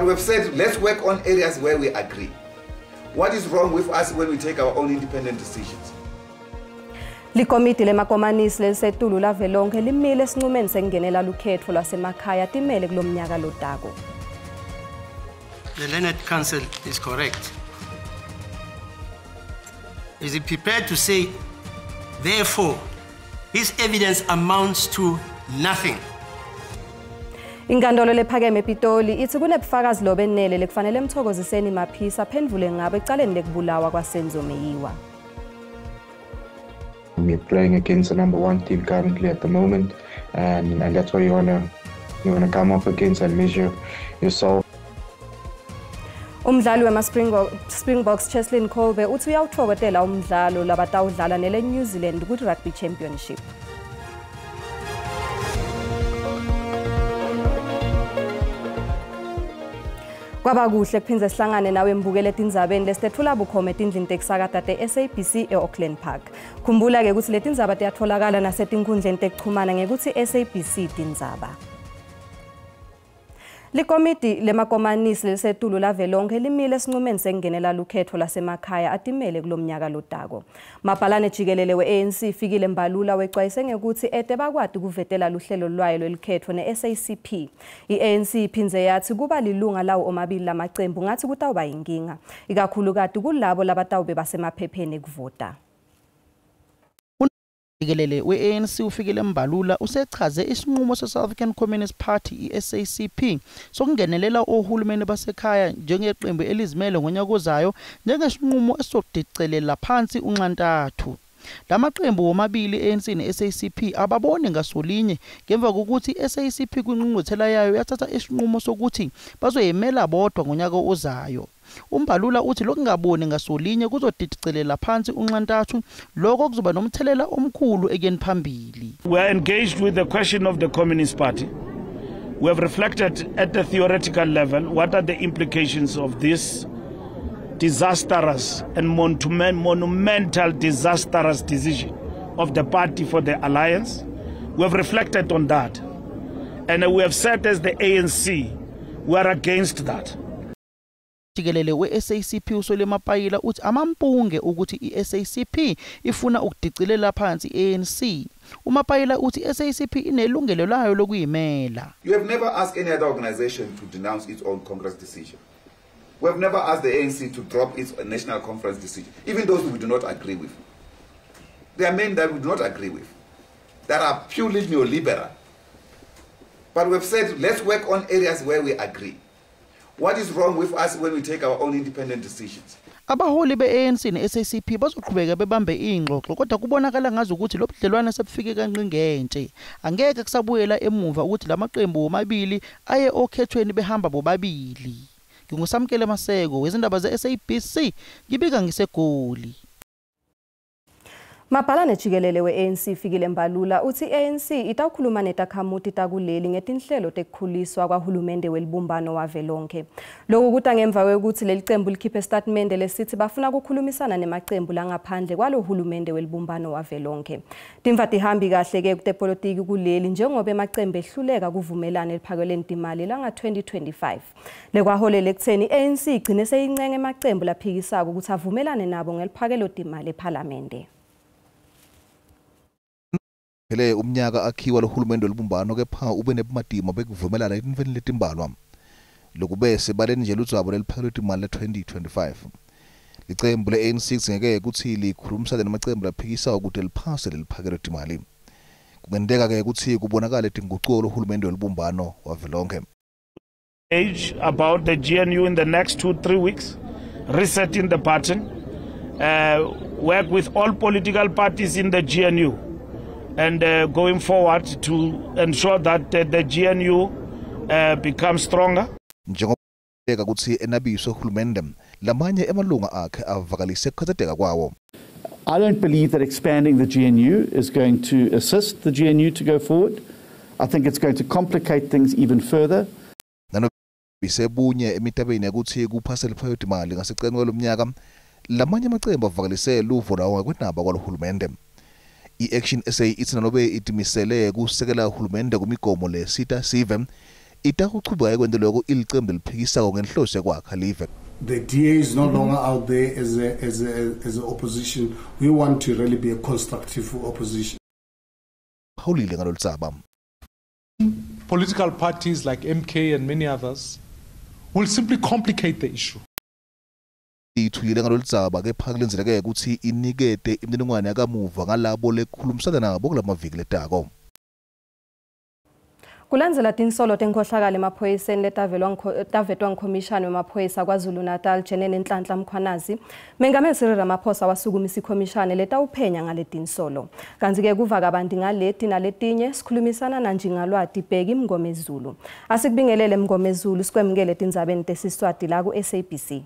we've said, let's work on areas where we agree. What is wrong with us when we take our own independent decisions? Likomiti lemakomanisi lelisetulu lavelonke limile esinqumeni sengenela lukhetho lwasemakhaya timele kulomnyaka lotako. The Learned Council is correct. Is it prepared to say, therefore, this evidence amounts to nothing? Inkantolo lephakeme ePitoli ithi kunebufakazi lobenele lekufanele emthokoziseni Maphisa aphendvule ngabo ecaleni lekubulawa kwaSenzo Meyiwa. We're playing against the #1 team currently at the moment, and that's why you wanna come up against and measure yourself. Umdlali Springboks Cheslin Kolbe uthi uyawuthokotela umdlalo labatawudlala nele New Zealand ku Rugby Championship. Kwaba kuhle kuphindze sihlangane nawe mbukele tindzabeni lesithethula bukhoma etindlini tekusakata te-SABC e-Auckland Park. Khumbula ke ukuthi letindzaba tiyatfolakala nasetinkhundleni tekuchumana ngekuthi SABC tindzaba. Likomiti lemakomanisi lelisetulu lavelonke limile esinqumeni sengenela lukhetho lasemakhaya atimele kulomnyaka lotako. Mabhalane jikelele we-ANC fikile Mbalula wexwayise ngekuthi ete bakwati kuvetela luhlelo lwayo lwelikhetho ne-SACP. I-ANC iphindze yathi kuba lilunga lawo omabili lamacembu ngathi kutawuba yinkinga, ikakhulukati kulabo labatawube basemaphepheni kuvota. Jikelele we-ANC ufikile Mbalula usechaze isinqumo se-South African Communist Party i-SACP sokungenelela ohulumeni basekhaya njengeqembu elizimele ngonyaka ozayo njengesinqumo esokudicilela phansi unxantathu. Lamaqembu womabili ANC ne-SACP ababone ngasolinye ngemva kokuthi i-SACP kwinqungquthela yayo yathatha isinqumo sokuthi bazoyemela bodwa ngonyaka ozayo. Umbalula uthi lokungaboni ngasolinye kuzodidicelela phansi unxantathu lokho kuzoba nomthelela omkhulu ekuyeni phambili. We are engaged with the question of the Communist Party. We have reflected at the theoretical level what are the implications of this disastrous and monumental disastrous decision of the party for the alliance. We have reflected on that, and we have said as the ANC we are against that. Jikelele we-SACP usole Mapayila uthi amampunge ukuthi i-SACP ifuna ukudicilela phansi i-ANC. uMapayila uthi i-SACP inelungelo layo lokuyimela. You have never asked any other organization to denounce its own Congress decision. We have never asked the ANC to drop its national conference decision, even those we do not agree with. There are men that we do not agree with, that are purely neoliberal. But we've said, let's work on areas where we agree. What is wrong with us when we take our own independent decisions? Abaholi be-ANC ne-SACP bazoqhubeka bebambe ingxoxo kodwa kubonakala ngazi ukuthi lo budlelwane sebufike kanqingentshe. Angeke kusabuyela emuva ukuthi lamaqembu womabili aye okhethweni behamba bobabili. Ngingusamkele Maseko wezindaba ze-SABC ngibika ngiseGoli. Mabhalane jikelele we-ANC fikile Mbalula uthi i-ANC itawukhuluma netakhamuti takuleli ngetinhlelo tekukhuliswa kwahulumende welibumbano wavelonke. Lokhu kuta ngemva kwekuthi leli qembu likhiphe statement lesithi bafuna ukukhulumisana nemaqembu langaphandle kwalo hulumende welibumbano wavelonke. Timva tihambi kahle ke kutepolitiki kuleli njengoba emaqembu ehluleka kuvumelana eliphakelweni timali langa 2025. Lekwaholela ekutheni i-ANC igcine seyincenga emaqembu laphikisako ukuthi avumelane nabo ngeliphakelo timali eParliamente. Phele umnyaka akhiwa lohulumende welibumbano kepha ube nebumadima bekuvumelana etinfeni letimbalwa lokubese baleni nje ludzabo leliphakelo timali le-2025. Licembu le-ANC kudzingeke ukuthi likhulumisane namacembu laphikisa ukuthi liphase leliphakelo timali. Kungenteka ke ukuthi kubonakala tinguquko lohulumende welibumbano wavelonke. About the GNU in the next 2-3 weeks, resetting the pattern, work with all political parties in the GNU. And going forward to ensure that the GNU becomes stronger. Njengobeka ukuthi enabiso hulumende lamanye emalunga akhe avakalise ukukhathazeka kwawo. I don't believe that expanding the GNU is going to assist the GNU to go forward. I think it's going to complicate things even further. Bisebunye emitabeni ukuthi kuphase liphakelo timali ngaseceleni kwalomnyaka lamanye amacembu avakalise luvo lawo kwenaba kwalohulumende. I-Action SA ithi nalobe itimisele kusekela uhulumende kumigomo lesita sive itakuchubeka ekwente lokho ilicembu liphikisako ngenhloso yakwakha live. The DA is no longer out there as an opposition. We want to really be a constructive opposition. Hawulile ngalolutsaba. Political parties like MK and many others will simply complicate the issue. Ithulile ngalolutsaba ke phakulenzeka ukuthi inikete imininingwane yakamuva ngalabo lekhulumisana nabo kulamaviki letako. Kulandzela tinsolo tenkhohlakala emaphoyiseni letavetwa ngkhomishani wemaphoyisa KwaZulu-Natal Jenene Nhlanhla Mkhwanazi, Mengameli Cyril Ramaphosa wasukumisa ikhomishani letawuphenya ngale tinsolo. Kanti-ke kuva kabanti ngaleti naletinye sikhulumisana naNjingalwati Bheki Mngomezulu. Asikubingelele Mngomezulu sikwemukele tindzabeni tesiswati la ku-SABC.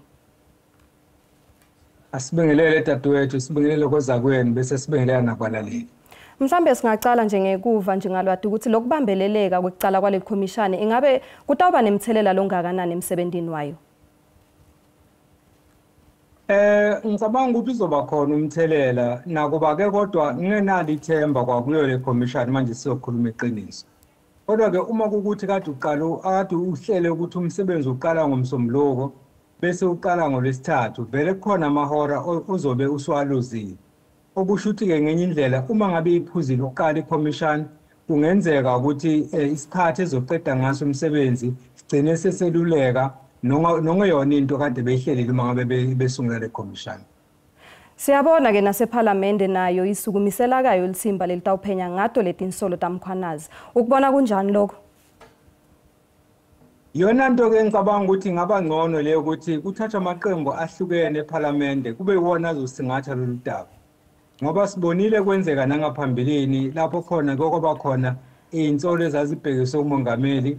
Asibingelele dadewethu, sibingelele kozakweni bese sibingelela nabalaleli. Mhlambe singacala njengekuva Njengalwati ukuthi lokubambeleleka kwekucala kwale khomishani ingabe kutawuba nemthelela longakanani emsebentini wayo. Ngicabanga ukuthi uzoba khona umthelela nakuba ke kodwa ngingenali ithemba kwakuyo le khomishani manje siyokhuluma iqiniso. Kodwa ke uma kukuthi kade uhlele ukuthi umsebenzi uqala ngomsombuluko bese uqala ngolwesithathu vele kukhona amahora uzobe uswaluzile. Okusho ukuthi ke ngenye indlela uma ngabe iphuzile ukuqala ikhomishani kungenzeka ukuthi isikhathi ezoqeda ngaso umsebenzi sigcine seseluleka nongeyona into kade beyihlelile uma ngabe besungula le khomishani. Siyabona ke nasephalamende nayo isukumisela kayo lithimba lelitawuphenya ngato letinsolo tamkhwanazi. Ukubona kunjani lokho? Yona nto ke ngicabanga ukuthi ngaba ngcono leyo ukuthi kuthathwa amaqembu ahlukene ephalamende kube iwona azosingatha lolu daba. Ngoba sibonile kwenzeka nangaphambilini lapho khona kwaba khona insolo ezazibhekiswe umongameli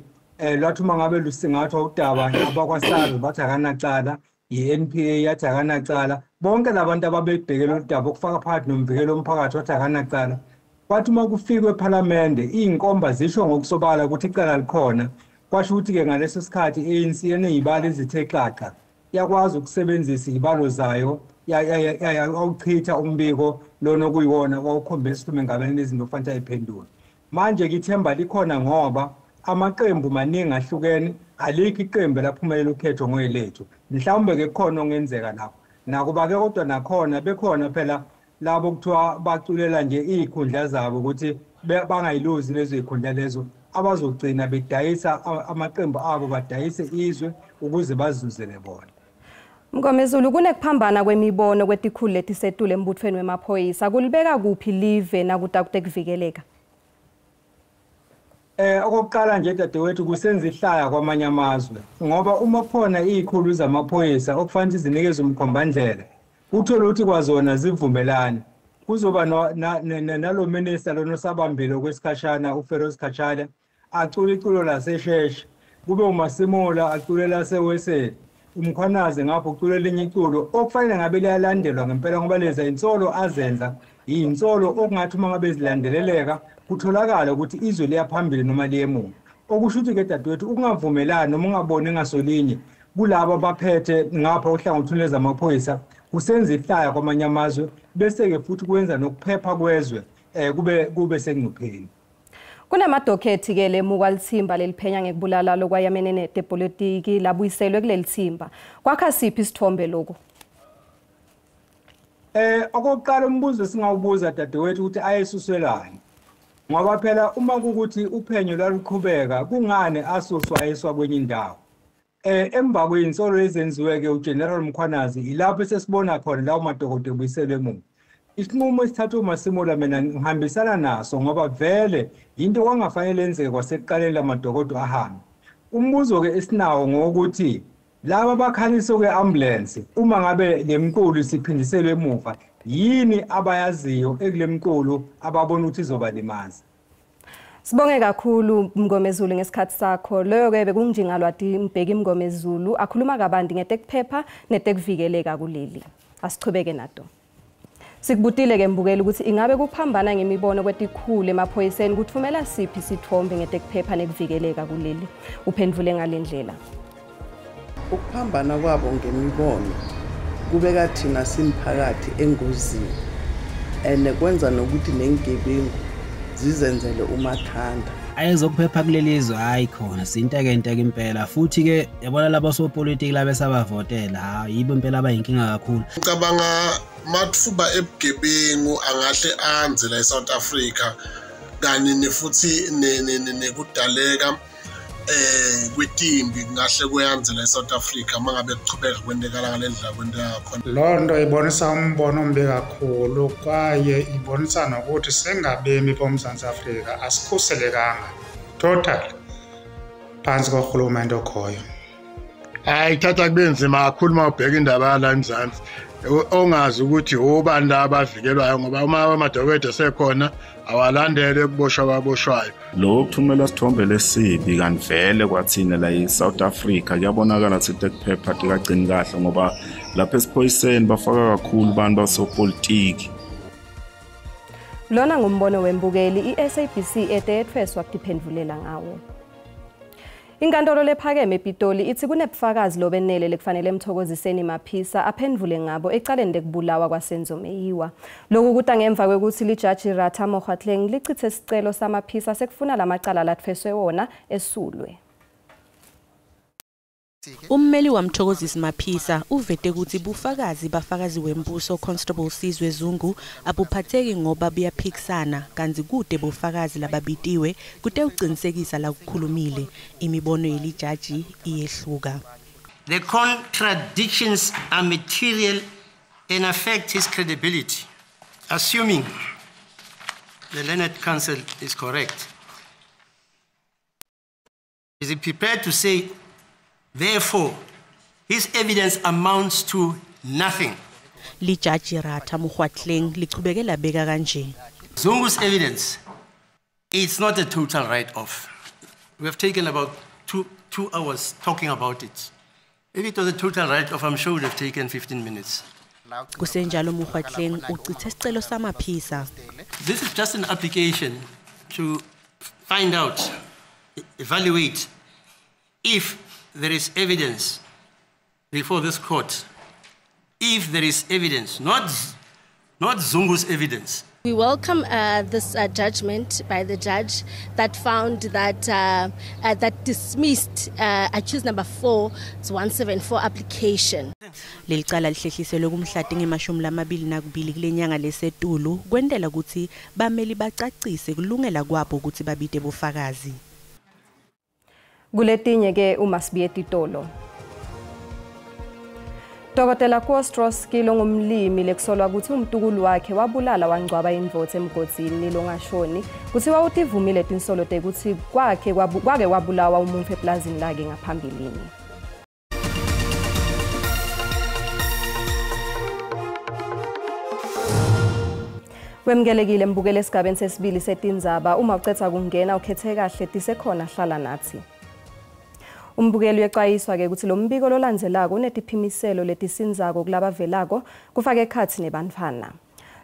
lwathi uma ngabe lusingathwa udaba abakwaSARS bathi akanacala, iNPA yathi akanacala, bonke labantu ababebhekela udaba okufaka phakathi nomvikelo womphakathi wathi akanacala. Kwathi uma kufikwe ephalamende inkomba zisho ngokusobala ukuthi icala likhona. Kwasho ukuthi ke ngaleso sikhathi ANC enezibalo ezithe xaxa yakwazi ukusebenzisa izibalo zayo awuchitha umbiko lona kuyiwona wawukhombisa ukuthi mengabe nezinto kufanele ayiphendule. Manje ngithemba likhona ngoba amaqembu maningi ahlukene alikho iqembu laphumelela ukhetho ngoyelethu. Mhlawumbe ke khona ongenzeka lapho. Nakuba ke kodwa nakhona bekhona phela labo kuthiwa baculela nje izikhundla zabo ukuthi bangayiluzi lezo zikhundla lezo abazogcina bedayisa amaqembu abo badayise izwe ukuze bazuzele bona. Mngomezulu kunekuphambana kwemibono kwetikhulu letisetule embuthweni wemaphoyisa kulibeka kuphi live nakutakute kuvikeleka? Okokuqala nje dadewethu kusenza ihlaya kwamanye amazwe ngoba uma khona izikhulu zamaphoyisa okufanele zinikeze umkhombandlela uthola ukuthi kwazona zivumelana kuzoba nalo minister lonosabambile kwesikhashana uFeroz Khatshana acula iculo lasesheshe kube uMasimula aculela laseWeseli uMkhwanazi ngapho ucula elinye iculo okufanele ngabe liyalandelwa ngempela ngoba leza insolo azenza insolo okungathi uma ngabe zilandeleleka kutholakala ukuthi izwe liyaphambili noma liyemuva. Okusho ukuthi ke dadewethu ukungavumelani noma ungaboni ngasolinye kulabo abaphethe ngapha ohlangothini lezamaphoyisa kusenza ihlaya kwamanye amazwe bese ke futhi kwenza nokuphepha kwezwe kube sengcupheni. Kunamadokethi ke lemuka lithimba leliphenya ngekubulala lokwayamene netepolitiki labuyiselwe kuleli thimba. Kwakha siphi isithombe lokho? Okokuqala umbuzo singawubuza dadewethu ukuthi ayesuselani. Ngoba phela uma kukuthi uphenyo lwaluqhubeka kungane asuswa ayeswa kwenye indawo. Emva kwezinsolo ezenziwe ke uGeneral Mkhwanazi ilapho sesibona khona lawo madokodo ebuyiselwe emuva. Isinqumo esithathwe uMasimula mina ngihambisana naso ngoba vele into kwangafanele yenzeke kwasekuqaleni lamadokodo ahambe. Umbuzo ke esinawo ngokuthi laba abakhalisa ke ambulance uma ngabe lemqulu siphindiselwe emuva yini abayaziyo ekulemqulu ababona ukuthi izobalimaza. Sibonge kakhulu Mngomezulu ngesikhathi sakho. Leyo ke bekunjingalwati Bheki Mngomezulu akhuluma kabanti ngetekuphepha netekuvikeleka kuleli. Asichubeke nato. Sikubutile ke mbukeli ukuthi ingabe kuphambana ngemibono kwetikhulu emaphoyiseni kuthumela siphi isithombe ngetekuphepha nekuvikeleka kuleli. Uphendvule ngalendlela. Ukuphambana kwabo ngemibono kubeka thina simphakathi engozini kwenza nokuthi nengebengu zizenzele umathanda. ayezokuphepha kulelizwe hayi khona sinteke impela futhi ke yabona labo sopolitiki labe sabavotela hayi yibo impela abayinkinga kakhulu. Ucabanga mathuba ebugebengu angahle anze la eSouth Africa kani futhi nekudaleka kwetimbi ngahle kuyanze la eSouth Africa mangabe kuchubeka kwendekala ngalendlela kwendeka khona. Londo ibonisa umbono ombi kakhulu kwaye ibonisa nokuthi sengabemi boMzantsi Afrika asikhuselekanga total phansi kohulumende okhoyo. Hayi thatha kubenzima kakhulu mawubheka indaba la eMzantsi ongazi ukuthi ubani abavikelwayo ngoba uma amadokodo sekhona awalandele ukuboshwa kwaboshwayo. Lo ukuthumela isithombe lesibi kanvele kwathina la eSouth Africa kuyabonakala ukuthi ekuphepha tikagcini kahle ngoba lapha esiphoyiseni bafaka kakhulu abantu basopolitiki. Lona ngumbono wembukeli iSABC etethweswa ukuphendulela ngawo. Inkantolo lephakeme ePitoli ithi kunebufakazi lobenele lekufanele Mthokoziseni Maphisa aphendvule ngabo ecaleni lekubulawa kwaSenzo Meyiwa. Lokhu kuta ngemva kwekuthi lijaji Ratha Mogotleng lichithe isicelo samaphisa sekufuna lamacala lathweswe wona esulwe. Ummeli wamthokozisi Maphisa uvete ukuthi bafakazi wembuso Constable Sizwe Zungu abuphatheki ngoba buyaphikisana kanti kude bufakazi lababitiwe kude uqinisekisa la kukhulumile imibono yelijaji iyehluka. The contradictions are material and affect his credibility. Assuming the learned counsel is correct, is he prepared to say therefore, his evidence amounts to nothing? Lijaji Ratha Mogotleng liqhubekela beka kanje. Zungu's evidence, it's not a total write-off. We have taken about two hours talking about it. If it was a total write-off, I'm sure it would have taken 15 minutes. Kusenjalo Mogotleng uchithe isicelo samaphisa. This is just an application to find out, evaluate if there is evidence before this court. If there is evidence, not Zungu's evidence. We welcome this judgment by the judge that found that that dismissed accused number 4's 174 application. Lelicala lihlehliselwe kumhlati nge-22 kulenyanga lesetulu kwendela ukuthi bameli bacacise kulungela kwabo ukuthi babite bufakazi. Kuletinye ke uMasibiye Titolo. Dokotela Kostrowski longumlimi lekusolwa ukuthi umtukulu wakhe wabulala wangcwaba indvodza emgodini longashoni kuthiwa utivumile tinsolo tekuthi kwake wabulawa umuntu eplazini lakhe ngaphambilini. Wemgelekile mbukele esigabeni sesibili setindzaba uma ucetha kungena ukhethe kahle tisekhona hlala nathi. Umbukeli uyexwayiswa ke ukuthi lo mbiko lolandzelako unetiphimiselo letisinzako kulabavelako kufaka ekhatsi nebantfana.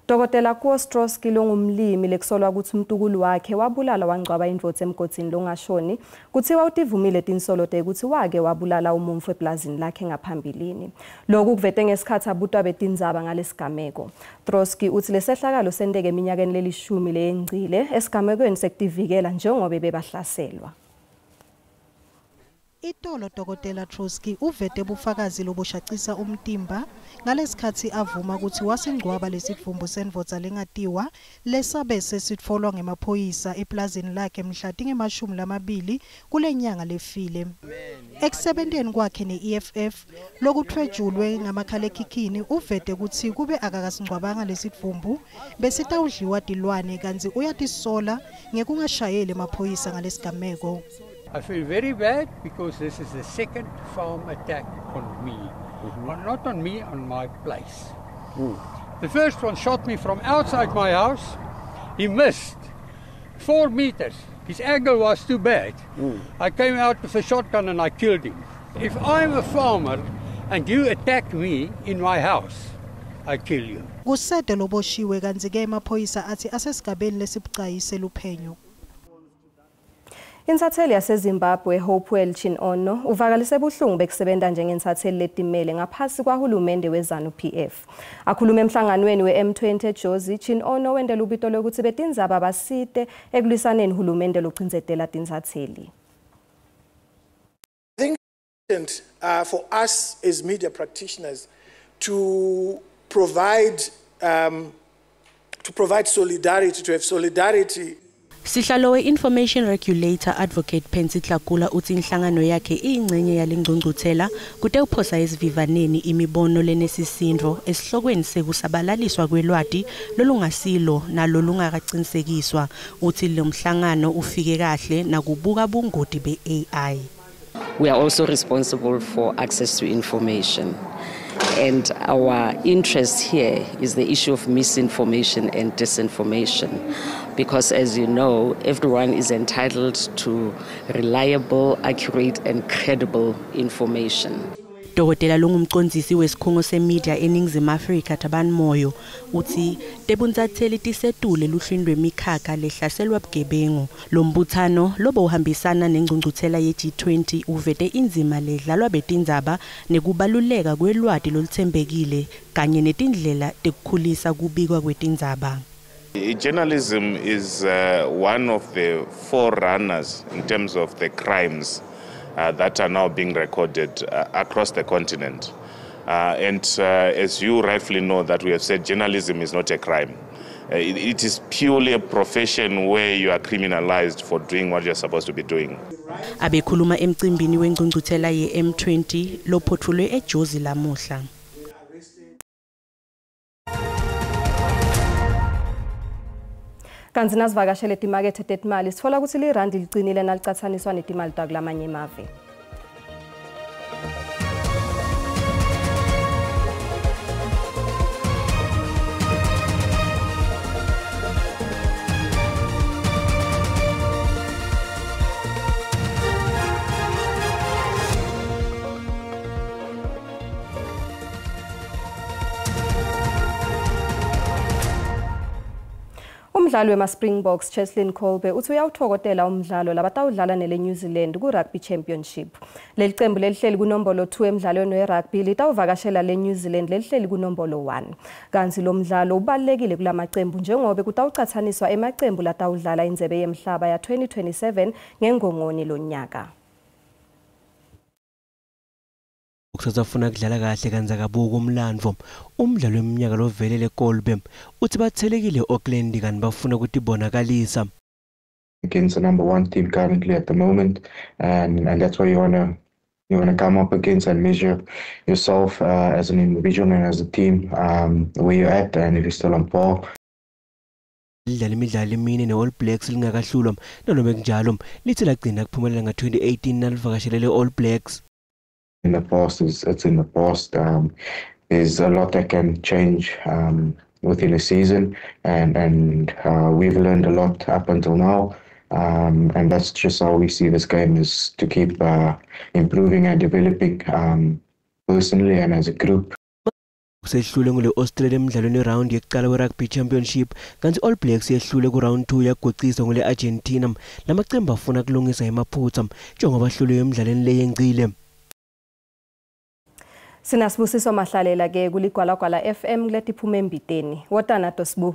Dokotela Kostrowski longumlimi lekusolwa ukuthi umtukulu wakhe wabulala wangcwaba indvodza emgodini longashoni kuthiwa utivumile tinsolo tekuthi wake wabulala umuntfu eplazini lakhe ngaphambilini. Lokhu kuvete ngesikhathi abutwa betindzaba ngalesigameko. Kostrowski uthi lesehlakalo senteke eminyakeni lelishumi leyengcile esigamekweni sekutivikela njengoba bebahlaselwa. Itolo Dokotela Kostrowski uvete bufakazi lobushacisa umtimba ngalesikhathi avuma ukuthi wasingcwaba lesifumbu senvodza lengatiwa lesabe sesitfolwa ngemaphoyisa eplazini lakhe mhlati nge-20 kulenyanga lefile. Ekusebenteni kwakhe ne-EFF lokuthwejulwe ngamakhalekhikhini uvete ukuthi kube akakasingcwabanga lesifumbu besitawudliwa tilwane kanti uyatisola ngekungashayeli emaphoyisa ngalesigameko. I feel very bad because this is the second farm attack on me. Not on me, on my place. The first one shot me from outside my house. He missed 4 meters. His angle was too bad. I came out with a shotgun and I killed him. If I'm a farmer and you attack me in my house, I kill you. Kusede loboshiwe kanti ke emaphoyisa athi asesigabeni lesibucayi seluphenyo. Insatheli yaseZimbabwe Hopewell Chin-Ono uvakalise buhlungu bekusebenta njengensatheli letimele ngaphasi kwahulumende weZANU-PF. Akhuluma emhlanganweni we-M20 eJozi, Chin-Ono wendela ubito lokuthi betindzaba basite ekulwisaneni hulumende logcindzetela tinsatheli. I think it's important for us as media practitioners to provide solidarity, to have solidarity. Sihlalo we-Information Regulator Advocate Pensi Tlakula uthi inhlangano yakhe iyingcenye yalengcungcuthela kute uphosa esivivaneni imibono lenesisindvo esihlokweni sekusabalaliswa kwelwati lolungasilo nalolungakaqinisekiswa. Uthi lo mhlangano ufike kahle nakubuka bungoti be-AI. We are also responsible for access to information. And our interest here is the issue of misinformation and disinformation. Because as you know, everyone is entitled to reliable, accurate and credible information. Dokotela longumcondzisi wesikhungo semedia eNingizimu Afrika Thabani Moyo uthi tebunzatheli tisetule luhlwini lwemikhakha lehlaselwa bugebengu. Lo mbuthano lobo uhambisana nengcungcuthela ye-G20 uvete inzima ledlalwa betindzaba nekubaluleka kwelwati loluthembekile kanye netindlela tekukhulisa kubikwa kwetindzaba. Journalism is one of the forerunners in terms of the crimes that are now being recorded across the continent. As you rightfully know, that we have said journalism is not a crime. It is purely a profession where you are criminalized for doing what you're supposed to be doing. Abekhuluma emcimbini wengcungcuthela ye-M20 lophothulwe eJozi lamuhla. Kanti nasivakashele timakethe tetimali sithola ukuthi lirandi liqinile nalicathaniswa netimali takulamanye emave. Umdlali wema-Springboks Cheslin Kolbe uthi uyawuthokotela umdlalo labatawudlala nele New Zealand ku-Rugby Championship. Leli qembu lelihleli kunombolo 2 emdlalweni we-rugby litawuvakashela le New Zealand lelihleli kunombolo 1. Kanti lo mdlalo ubalulekile kulamaqembu njengoba kutawucathaniswa emaqembu latawudlala indlebe yemhlaba ya 2027 ngengongoni lonyaka. Ukusafuna kudlala kahle kanza kabuka umlandvo umdlalo weminyaka lovelele Kolbe uthi bathelekile Auckland kanti bafuna ukuthi bonakalisa against the number 1 team currently at the moment, and that's why you wanna come up against and measure yourself as an individual and as a team, where you're at and if you're still on par. Lidlala imidlalo emine ne-All Blacks lingakahlulwa noma kunjalo lithi lagcina kuphumelela nga-2018 nalivakashelele All Blacks. In the past, it's in the past. There's a lot that can change within a season, and we've learned a lot up until now, and that's just how we see this game, is to keep improving and developing personally and as a group. Sehlule ngule Australia emidlalweni round yekuqala we-Rugby Championship kanti All Blacks yehlule ku round 2 yagocisa ngule Argentina. Lamaqembu afuna kulungisa emaphutha njengoba hlule emidlalweni leyencile. Sinasibusiso Mahlalela ke kuligwalagwala FM kuletiphuma embiteni. Wotana Tosbu.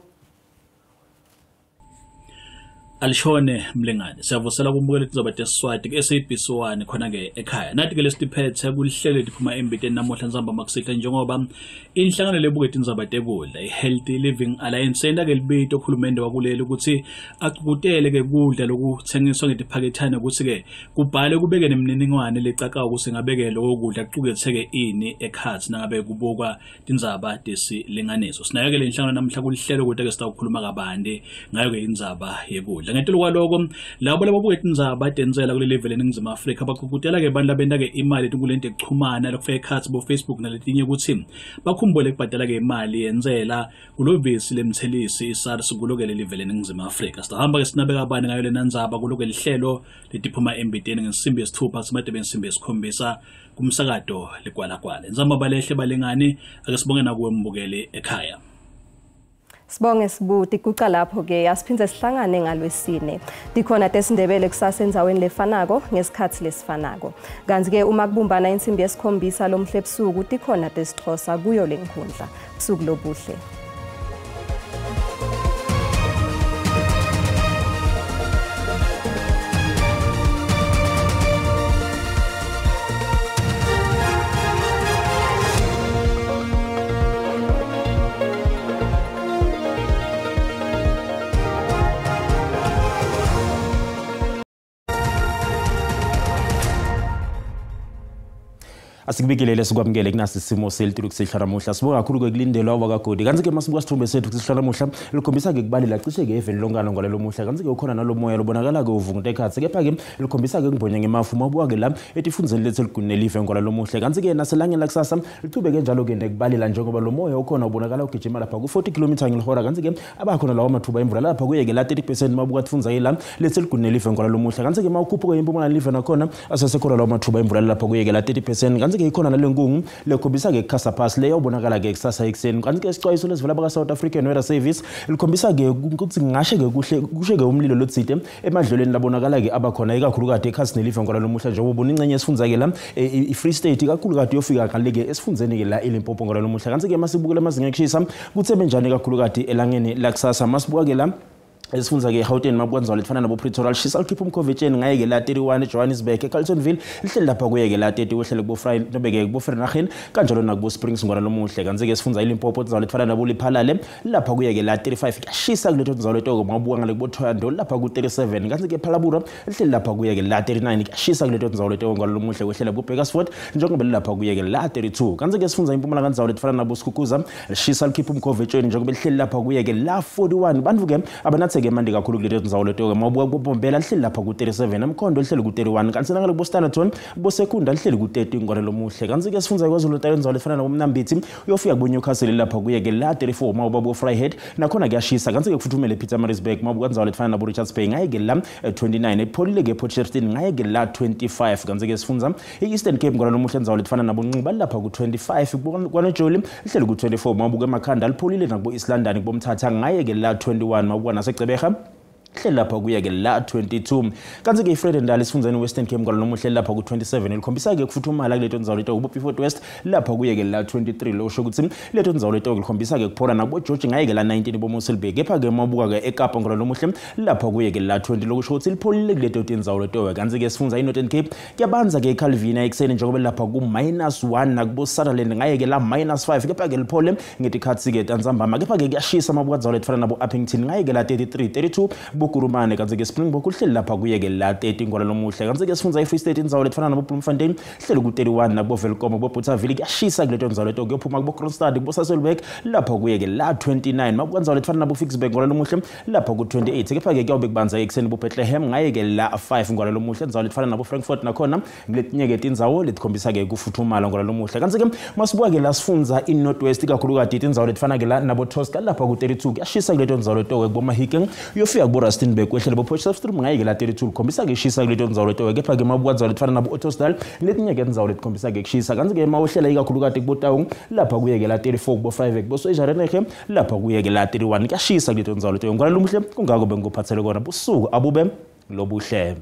Alishone mlengane siyavusela kumbukela tizoba tesiswati ke SABC1 khona ke ekhaya nathi ke lesiphethe kulihlelo liphuma embiteni namuhla nzamba makusihla njengoba inhlangano lebuketi inzaba tekudla iHealthy Living Alliance enda ke libito okhulumende wakuleli ukuthi aqhubutele ke kudla lokuthengiswa ngetiphakethane ukuthi ke kubhale kubeke nemininingwane lecakayo ukuthi ngabeke lokho kudla kuquketheke ini ekhathi nangabe kubukwa tinzaba desilinganiso sinayo ke lenhlangano namhla kulihlelo kodwa ke sitawukhuluma kabande ngayo ke inzaba yekudla ngentilo kwaloko labo lababuketi inzaba tenzela kule level eNingizimu Afrika baqhubutela ke abantu labenda ke imali kulento ekuxhumana lokufake cards bo Facebook naletinye ukuthi bakhumbule kubhadala ke imali yenzela kulovisi lemthelisi iSARS kulokele level eNingizimu Afrika sihamba ke sinabeka abani ngayo lenanzaba kulokele lihlelo letiphuma embiteni ngesimbi yesithupha simadebe ngesimbi yesikhombisa kumsakado legwalagwala nzamba balehle balengani ake sibonge nakuwe mbukeli ekhaya. Sibonge Sibuti kuca lapho ke asiphindze sihlangane ngalwesine. Dikhona tesindebele kusasa endzaweni lefanako ngesikhathi lesifanako. Kanti ke uma kubumbana insimbi yesikhombisa lomhle ebusuku dikhona tesixhosa kuyo lenkundla. Busuku lobuhle. Asikubikele sikwamukele kunasi isimo selitulu kusihlala namuhla sibonga kakhulu kwekulindelwa wakagodi kanti ke masibuka sithombe sethu kusihlala namuhla likhombisa ke kubalela cishe ke eveni lonkana ngwalelo muhla kanti ke ukhona nalomoya lobonakala ke uvunguta ekhatsi kepha ke likhombisa ke ngibonye ngemafu mabuka ke la etifundzeni lethu eligunelive ngwalelo muhla kanti ke naselangeni la kusasa litubeke njalo ke ndekubalela njengoba lo moya ukhona ubonakala ugijima lapha ku 40 km ngehora kanti ke abakhona lawo mathuba emvula lapha kuye ke la 30% mabuka tifundza ke la lethu eligunelive ngwalelo muhla kanti ke mawukhuphuka impumalanga live nakhona asesekhona lawo mathuba emvula lapha kuye ke la 30% kanti ke ikhona nalengungu lekhombisa ke kukhasa pass leyo ubonakala ke kusasa ekseni kanti ke isixwayiso lesivela baka South African Weather Service likhombisa ke ukuthi ngashe ke kushe ke umlilo lotsite emadlelweni labonakala ke abakhona ikakhulu kade ekhasi nelive ngolalo muhla njengoba ubona ingcenye esifundza ke la iFree State kakhulu kade yofika kale ke esifundzeni ke la eLimpopo ngolalo muhla kanti ke masibukela amazinga ekushisa kuthembe njani kakhulu kade elangeni lakusasa masibuka ke la esifundza ke eGauteng mabukwanzwa lefana nabo Pretoria lishisa likhipha umkhovetsheni ngaye ke la 31 eJohannesburg eCarltonville lihleli lapha kuye ke la 30 wehlele kubo Friday nobeke kubo Vereeniging kanjalo nakubo Springs ngolalo muhle kanti ke sifundza eLimpopo tizalo lefana nabo Liphalale lapha kuye ke la 35 kuyashisa kuletho tizalo letoko mabuka ngale kubo Thoyando lapha ku 37 kanti ke Phalabura lihleli lapha kuye ke la 39 kuyashisa kuletho tizalo letoko ngolalo muhle wehlele ku Bakersford njengoba lapha kuye ke la 32 kanti ke sifundza impumalanga tizalo lefana nabo Skukuza lishisa likhipha umkhovetsheni njengoba lihleli lapha kuye ke la 41 bantu ke abanathi ke manje kakhulu kuletho tindzawo letoko mabuka kubombela lihleli lapha ku 37 amkhondo lihleli ku 31 kanti nangale kubo Standerton kubo Sekunda lihleli ku 30 ngolelo muhle kanti ke sifundza KwaZulu Natal indzawo lefana noMnambithi uyofika ku Newcastle lapha kuye ke la 34 mabuka kubo Vryheid nakhona kuyashisa kanti ke kufuthumele Pietermaritzburg mabuka indzawo lefana nabo Richards Bay ngaye ke la 29 epholile ke Port Shepstone ngaye ke la 25 kanti ke sifundza eEastern Cape ngolelo muhle indzawo lefana nabo Nxiba lapha ku 25 kwaNojoli lihleli ku 24 mabuka eMakhanda lipholile nakubo East London kubo Mthatha ngaye ke la 21 mabuka naseGcebeka hleli lapha kuya ke la 22 kanti ke iFred Ndala isifundzeni Western Cape ngalo nomuhle lapha ku 27 likhombisa ke kufuthumala kuleto ndzawo leto kubo Beaufort West lapha kuye ke la 23 lo sho ukuthi leto ndzawo leto likhombisa ke kuphola nakubo George ngaye ke la 19 bo Moselbek kepha ke mabuka ke eKapa ngalo nomuhle lapha kuye ke la 20 lo sho ukuthi lipholile kuleto ndzawo leto kanti ke sifundza iNorthern Cape kuyabanza ke eCalvin ekseni njengoba lapha ku -1 nakubo Sutherland ngaye ke la -5 kepha ke liphole ngetikhathi ke Tanzambama kepha ke kuyashisa mabuka ndzawo lefana nabo Uppington ngaye ke la 33 32 Kurumane kanti ke Springbok uhleli lapha kuye ke la 30 ngolalo muhle kanti ke sifundza iFree State indzawo lefana nabo Bloemfontein hleli ku 31 nabo Velkom bo Bothaville kuyashisa kuleto ndzawo leto kuyophuma kubo Kroonstad kubo Sasolburg lapha kuye ke la 29 mabuka ndzawo lefana nabo Ficksburg ngolalo muhle lapha ku 28 kepha ke kuyobe kubanza ekseni bo Bethlehem ngaye ke la 5 ngolalo muhle ndzawo lefana nabo Frankfurt nakhona ngiletinye ke tindzawo letikhombisa ke kufuthumala ngolalo muhle kanti ke masibuka ke la sifundza iNorthwest kakhulu kade indzawo lefana ke la nabo Tosca lapha ku 32 kuyashisa kuleto ndzawo leto kubo Mahikeng uyofika kubo Rustenburg wehlele bo Potchefstroom ngaye ke la 32 likhombisa ke shisa kuleto ndzawo leto kepha ke mabuka ndzawo lefana nabo Ottosdal letinye ke ndzawo letikhombisa ke kushisa kanti ke mawuhlela ikakhulu kade kubo Taung lapha kuye ke la 34 kubo Vryburg bo Soijarenege lapha kuye ke la 31 kuyashisa kuleto ndzawo leto ngalo muhle kungako bengikuphathele kona busuku abube lobuhle